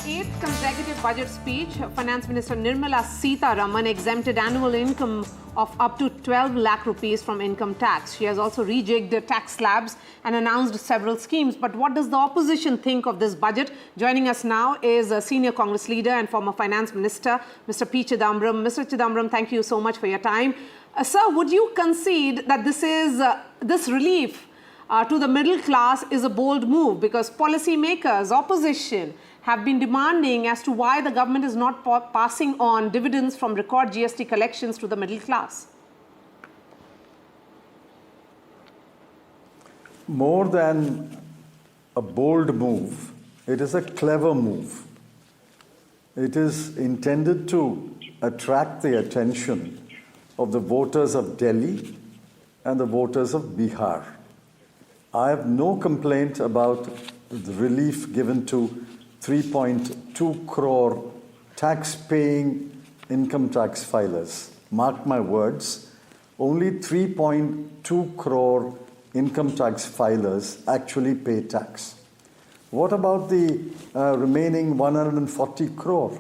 eighth consecutive budget speech, Finance Minister Nirmala Sitharaman exempted annual income of up to 12 lakh rupees from income tax. She has also rejigged the tax slabs and announced several schemes. But what does the opposition think of this budget? Joining us now is a senior Congress leader and former Finance Minister, Mr. P. Chidambaram. Mr. Chidambaram, thank you so much for your time. Sir, would you concede that this relief to the middle class is a bold move, because policymakers, opposition, have been demanding as to why the government is not passing on dividends from record GST collections to the middle class? More than a bold move, it is a clever move. It is intended to attract the attention of the voters of Delhi and the voters of Bihar. I have no complaint about the relief given to 3.2 crore tax-paying income tax filers. Mark my words, only 3.2 crore income tax filers actually pay tax. What about the remaining 140 crore?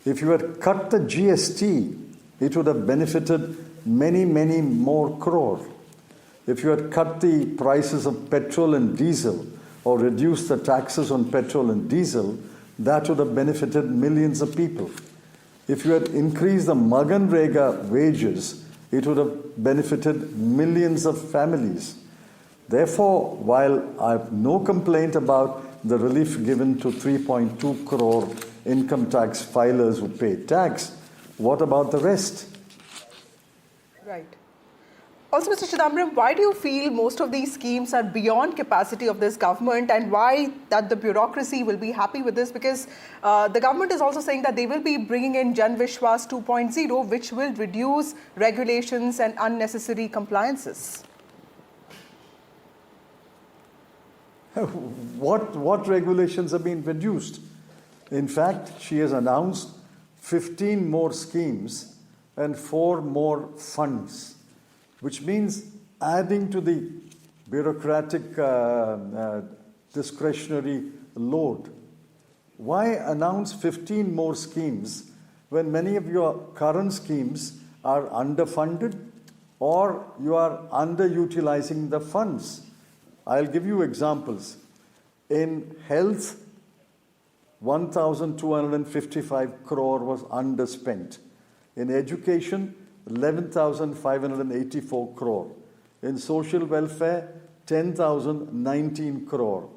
If you had cut the GST, it would have benefited many, many more crore. If you had cut the prices of petrol and diesel, or reduce the taxes on petrol and diesel, that would have benefited millions of people. If you had increased the Maganrega wages, it would have benefited millions of families. Therefore, while I have no complaint about the relief given to 3.2 crore income tax filers who pay tax, what about the rest? Right. Also, Mr. Chidambaram, why do you feel most of these schemes are beyond capacity of this government, and why that the bureaucracy will be happy with this? Because the government is also saying that they will be bringing in Jan Vishwas 2.0, which will reduce regulations and unnecessary compliances. What regulations have been reduced? In fact, she has announced 15 more schemes and 4 more funds, which means adding to the bureaucratic discretionary load. Why announce 15 more schemes when many of your current schemes are underfunded or you are underutilizing the funds? I'll give you examples. In health, 1,255 crore was underspent. In education, 11,584 crore. In social welfare, 10,019 crore.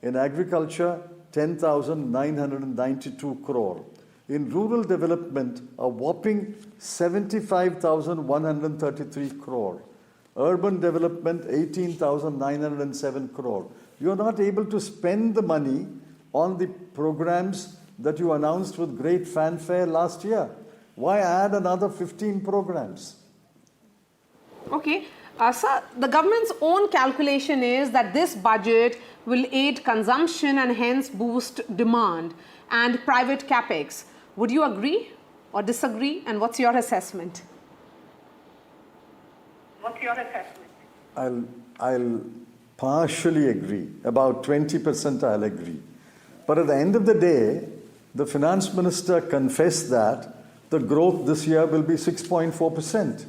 In agriculture, 10,992 crore. In rural development, a whopping 75,133 crore. Urban development, 18,907 crore. You are not able to spend the money on the programs that you announced with great fanfare last year. Why add another 15 programs? Okay. Sir, the government's own calculation is that this budget will aid consumption and hence boost demand and private capex. Would you agree or disagree? And what's your assessment? What's your assessment? I'll partially agree. About 20% I'll agree. But at the end of the day, the finance minister confessed that the growth this year will be 6.4%.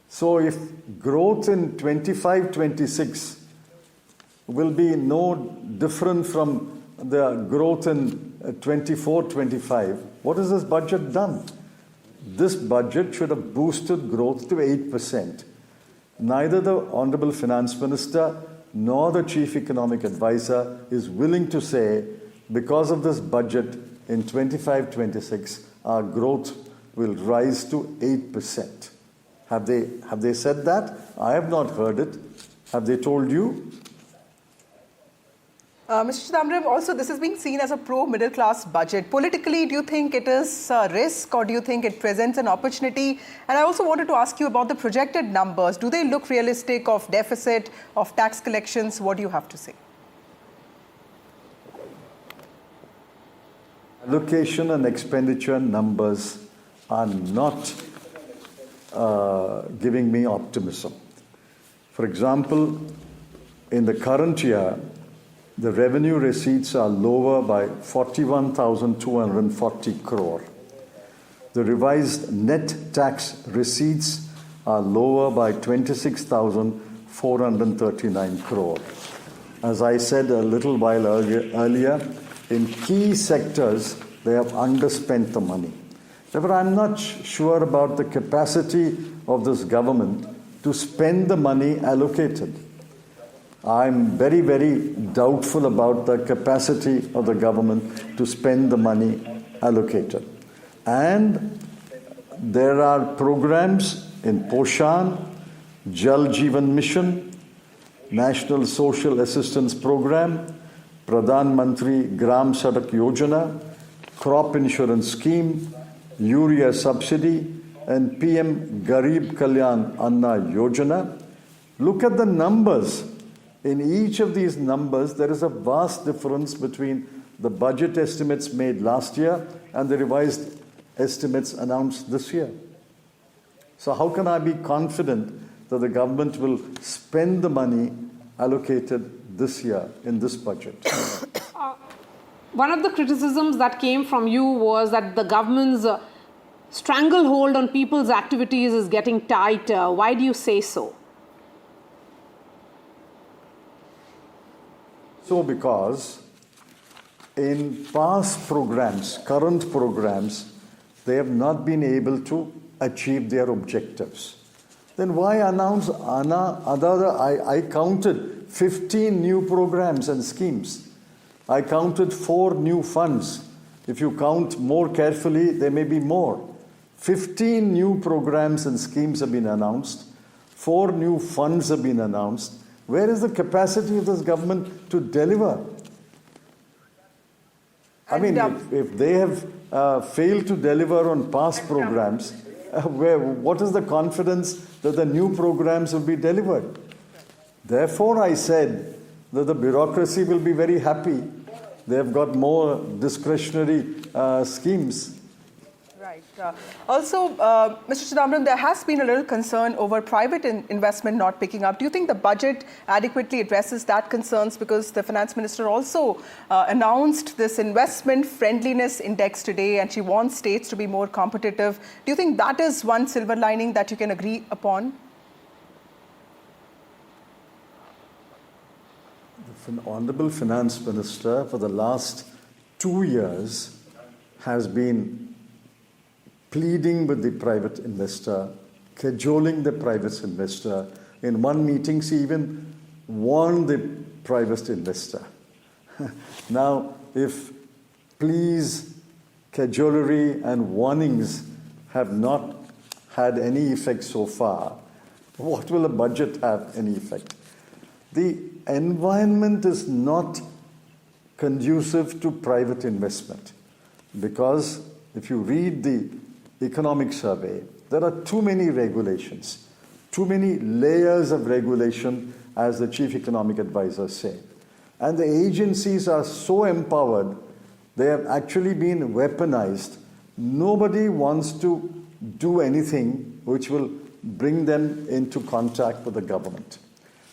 So if growth in 25-26 will be no different from the growth in 24-25, what has this budget done? This budget should have boosted growth to 8%. Neither the Honorable Finance Minister nor the Chief Economic Advisor is willing to say, because of this budget in 25-26, our growth will rise to 8%. Have they said that? I have not heard it. Have they told you? Mr. Chidambaram, also this is being seen as a pro-middle class budget. Politically, do you think it is a risk, or do you think it presents an opportunity? And I also wanted to ask you about the projected numbers. Do they look realistic of deficit, of tax collections? What do you have to say? Allocation and expenditure numbers are not giving me optimism. For example, in the current year, The revenue receipts are lower by 41,240 crore. The revised net tax receipts are lower by 26,439 crore. As I said a little while earlier, in key sectors, they have underspent the money. Therefore, I'm not sure about the capacity of this government to spend the money allocated. I'm very, very doubtful about the capacity of the government to spend the money allocated. And there are programs in Poshan, Jal Jeevan Mission, National Social Assistance Program, Pradhan Mantri Gram Sadak Yojana, Crop Insurance Scheme, Urea Subsidy, and PM Garib Kalyan Anna Yojana. Look at the numbers. In each of these numbers, there is a vast difference between the budget estimates made last year and the revised estimates announced this year. So how can I be confident that the government will spend the money allocated this year in this budget? One of the criticisms that came from you was that the government's stranglehold on people's activities is getting tighter. Why do you say so? So because in past programs, current programs, they have not been able to achieve their objectives. Then why announce I counted 15 new programs and schemes. I counted 4 new funds. If you count more carefully, there may be more. 15 new programs and schemes have been announced. 4 new funds have been announced. Where is the capacity of this government to deliver? I mean, if they have failed to deliver on past programs, what is the confidence that the new programs will be delivered? Therefore, I said that the bureaucracy will be very happy. They have got more discretionary schemes. Right. Also, Mr. Chidambaram, there has been a little concern over private investment not picking up. Do you think the budget adequately addresses that concerns? Because the finance minister also announced this investment friendliness index today, and she wants states to be more competitive. Do you think that is one silver lining that you can agree upon? The Honorable Finance Minister for the last 2 years has been pleading with the private investor, cajoling the private investor. In one meeting, she even warned the private investor. Now, if pleas, cajolery, and warnings have not had any effect so far, what will a budget have any effect? The environment is not conducive to private investment because if you read the economic survey, there are too many regulations, too many layers of regulation, as the chief economic advisor said. And the agencies are so empowered, they have actually been weaponized. Nobody wants to do anything which will bring them into contact with the government.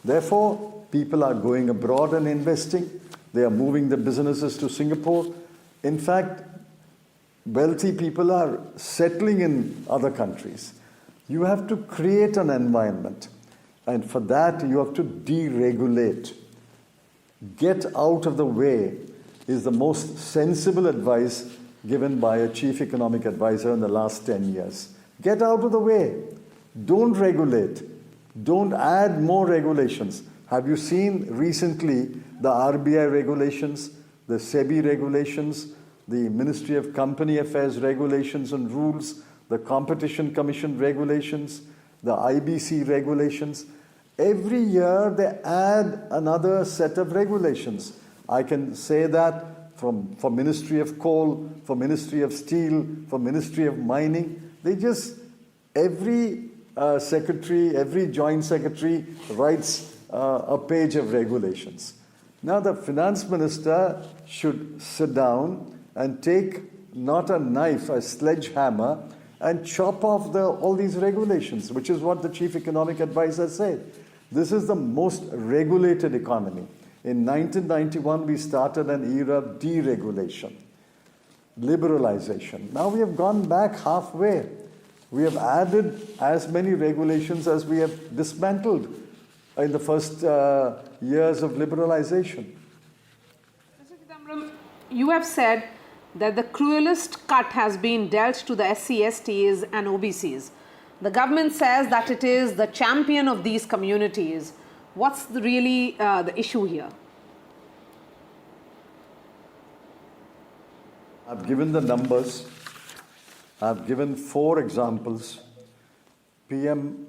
Therefore, people are going abroad and investing. They are moving their businesses to Singapore. In fact, wealthy people are settling in other countries. You have to create an environment. And for that, you have to deregulate. Get out of the way is the most sensible advice given by a chief economic advisor in the last 10 years. Get out of the way. Don't regulate. Don't add more regulations. Have you seen recently the RBI regulations, the SEBI regulations, the Ministry of Company Affairs regulations and rules, the Competition Commission regulations, the IBC regulations? Every year they add another set of regulations. I can say that for Ministry of Coal, for Ministry of Steel, for Ministry of Mining. They just, every secretary, every joint secretary writes a page of regulations. Now the finance minister should sit down and take not a knife, a sledgehammer, and chop off all these regulations, which is what the chief economic advisor said. This is the most regulated economy. In 1991, we started an era of deregulation, liberalization. Now we have gone back halfway. We have added as many regulations as we have dismantled in the first years of liberalization. Mr. Chidambaram, you have said that the cruelest cut has been dealt to the SC/STs and OBCs. The government says that it is the champion of these communities. What's really the issue here? I've given the numbers. I've given 4 examples. PM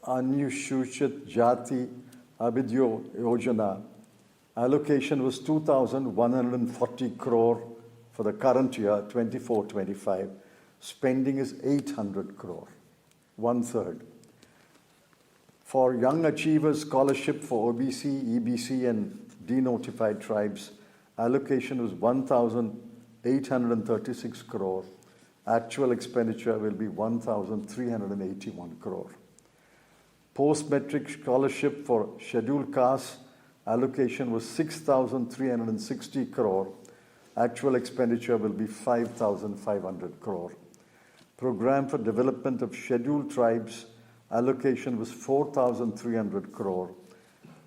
Anusuchit Jati Abhidyo Yojana allocation was 2,140 crore for the current year, 24-25. Spending is 800 crore, 1/3. For Young Achievers Scholarship for OBC, EBC and denotified tribes, allocation was 1,836 crore. Actual expenditure will be 1,381 crore. Post-metric scholarship for scheduled castes, allocation was 6,360 crore. Actual expenditure will be 5,500 crore. Program for development of scheduled tribes, allocation was 4,300 crore.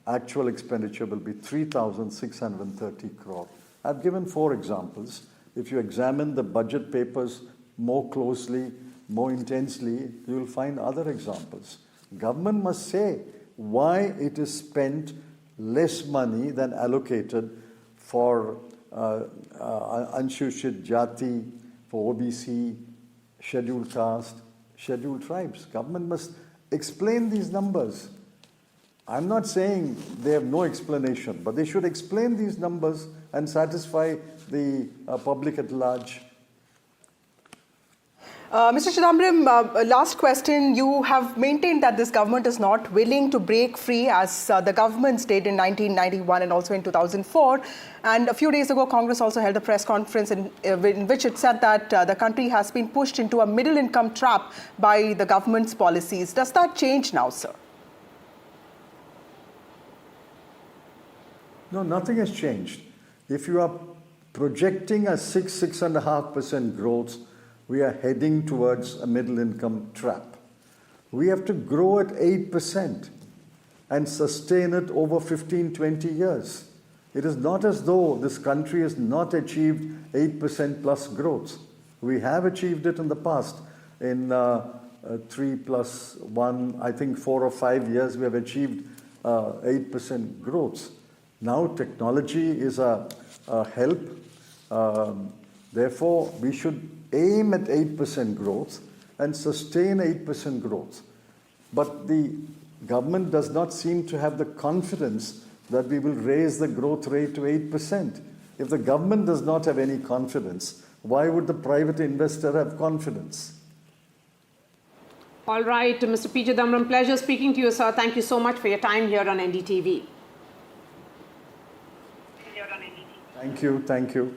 Actual expenditure will be 3,630 crore. I've given 4 examples. If you examine the budget papers more closely, more intensely, you will find other examples. Government must say why it is spent less money than allocated for Anusuchit Jati, for OBC, scheduled caste, scheduled tribes. Government must explain these numbers. I'm not saying they have no explanation, but they should explain these numbers and satisfy the public at large. Mr. Chidambaram, last question. You have maintained that this government is not willing to break free as the governments did in 1991 and also in 2004. And a few days ago, Congress also held a press conference in which it said that the country has been pushed into a middle income trap by the government's policies. Does that change now, sir? No, nothing has changed. If you are projecting a 6.5% growth, we are heading towards a middle income trap. We have to grow at 8% and sustain it over 15-20 years. It is not as though this country has not achieved 8% plus growth. We have achieved it in the past. In 3 plus 1, I think 4 or 5 years, we have achieved 8% growth. Now technology is a help. Therefore, we should aim at 8% growth and sustain 8% growth. But the government does not seem to have the confidence that we will raise the growth rate to 8%. If the government does not have any confidence, why would the private investor have confidence? All right, Mr. P. Chidambaram, pleasure speaking to you, sir. Thank you so much for your time here on NDTV. Thank you.